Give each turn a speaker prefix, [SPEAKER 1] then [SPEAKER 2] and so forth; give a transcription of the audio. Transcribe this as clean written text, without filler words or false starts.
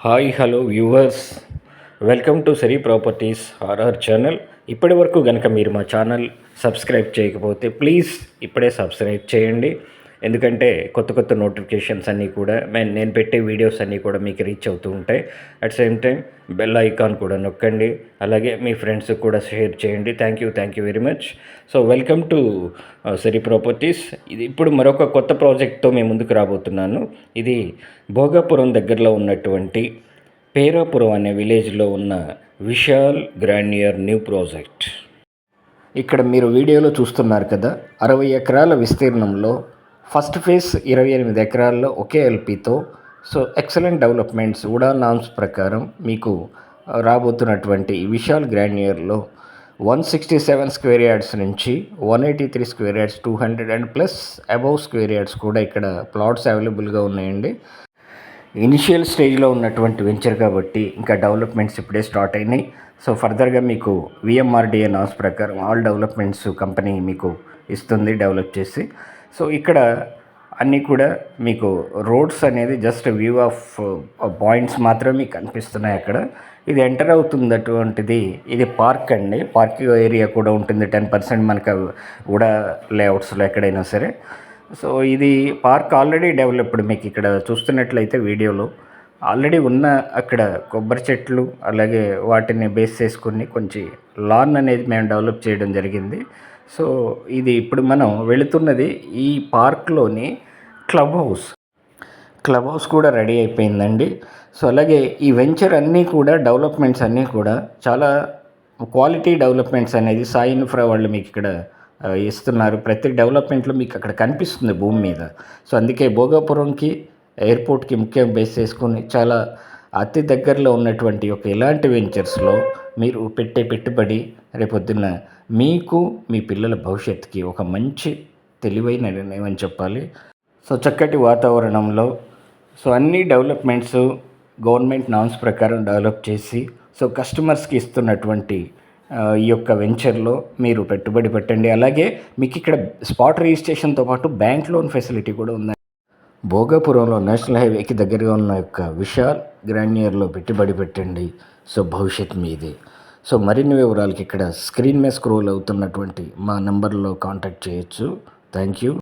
[SPEAKER 1] Hi hello viewers, welcome to Siri properties RR channel. ఇప్పటి వరకు కనుక మీరు మా ఛానల్ సబ్స్క్రైబ్ చేయకపోతే ప్లీజ్ ఇప్పుడే సబ్స్క్రైబ్ చేయండి. ఎందుకంటే కొత్త కొత్త నోటిఫికేషన్స్ అన్నీ కూడా నేను పెట్టే వీడియోస్ అన్నీ కూడా మీకు రీచ్ అవుతూ ఉంటాయి. At same time bell icon కూడా నొక్కండి, అలాగే మీ ఫ్రెండ్స్కి కూడా షేర్ చేయండి. Thank you very much. So welcome to Siri properties. ఇది ఇప్పుడు మరొక కొత్త ప్రాజెక్ట్తో మేము ముందుకు రాబోతున్నాను. ఇది భోగాపురం దగ్గరలో ఉన్నటువంటి పేరాపురం అనే విలేజ్లో ఉన్న విశాల్ గ్రాండియర్ న్యూ ప్రాజెక్ట్. ఇక్కడ మీరు వీడియోలో చూస్తున్నారు కదా, 60 ఎకరాల విస్తీర్ణంలో ఫస్ట్ ఫేజ్ 28 ఎకరాల్లో ఒకే ఎల్పితో సో ఎక్సలెంట్ డెవలప్మెంట్స్ ఉడా నామ్స్ ప్రకారం మీకు రాబోతున్నటువంటి విశాల్ గ్రాండియర్లో 167 స్క్వేర్ యార్డ్స్ నుంచి 183 square yards, 200 and plus above square yards కూడా ఇక్కడ ప్లాట్స్ అవైలబుల్గా ఉన్నాయండి. ఇనిషియల్ స్టేజ్లో ఉన్నటువంటి వెంచర్ కాబట్టి ఇంకా డెవలప్మెంట్స్ ఇప్పుడే స్టార్ట్ అయినాయి. సో ఫర్దర్గా మీకు విఎంఆర్డిఏ నామ్స్ ప్రకారం ఆల్ డెవలప్మెంట్స్ కంపెనీ మీకు ఇస్తుంది డెవలప్ చేసి. సో ఇక్కడ అన్నీ కూడా మీకు రోడ్స్ అనేది జస్ట్ వ్యూ ఆఫ్ పాయింట్స్ మాత్రమే మీకు కనిపిస్తున్నాయి. అక్కడ ఇది ఎంటర్ అవుతున్నటువంటిది ఇది పార్క్ అండి. పార్క్ ఏరియా కూడా ఉంటుంది 10% మనకు కూడా లేఅవుట్స్లో ఎక్కడైనా సరే. సో ఇది పార్క్ ఆల్రెడీ డెవలప్డ్. మీకు ఇక్కడ చూస్తున్నట్లయితే వీడియోలో ఆల్రెడీ ఉన్న అక్కడ కొబ్బరి చెట్లు, అలాగే వాటిని బేస్ చేసుకుని కొంచెం లాన్ అనేది మేము డెవలప్ చేయడం జరిగింది. సో ఇది ఇప్పుడు మనం వెళుతున్నది ఈ పార్క్లోని క్లబ్ హౌస్ కూడా రెడీ అయిపోయిందండి. సో అలాగే ఈ వెంచర్ అన్నీ కూడా డెవలప్మెంట్స్ అన్నీ కూడా చాలా క్వాలిటీ డెవలప్మెంట్స్ అనేది సాయి ఇన్ఫ్రా వాళ్ళు మీకు ఇక్కడ ఇస్తున్నారు. ప్రతి డెవలప్మెంట్లో మీకు అక్కడ కనిపిస్తుంది భూమి మీద. సో అందుకే భోగాపురంకి ఎయిర్పోర్ట్కి ముఖ్యంగా బేస్ చేసుకొని చాలా అతి దగ్గరలో ఉన్నటువంటి ఒక ఇలాంటి వెంచర్స్లో మీరు పెట్టే పెట్టుబడి రేపొద్దున్న మీకు మీ పిల్లల భవిష్యత్తుకి ఒక మంచి తెలివైన నిర్ణయం అని చెప్పాలి. సో చక్కటి వాతావరణంలో సో అన్ని డెవలప్మెంట్స్ గవర్నమెంట్ నామ్స్ ప్రకారం డెవలప్ చేసి సో కస్టమర్స్కి ఇస్తున్నటువంటి ఈ యొక్క వెంచర్లో మీరు పెట్టుబడి పెట్టండి. అలాగే మీకు ఇక్కడ స్పాట్ రిజిస్ట్రేషన్తో పాటు బ్యాంక్ లోన్ ఫెసిలిటీ కూడా ఉంది. భోగాపురంలో నేషనల్ హైవేకి దగ్గరగా ఉన్న యొక్క విశాల్ గ్రాండియర్లో పెట్టుబడి పెట్టండి. సో భవిష్యత్ మీదే. సో మరిన్ని వివరాలకి ఇక్కడ స్క్రీన్ మీద స్క్రోల్ అవుతున్నటువంటి మా నెంబర్లో కాంటాక్ట్ చేయొచ్చు. Thank you.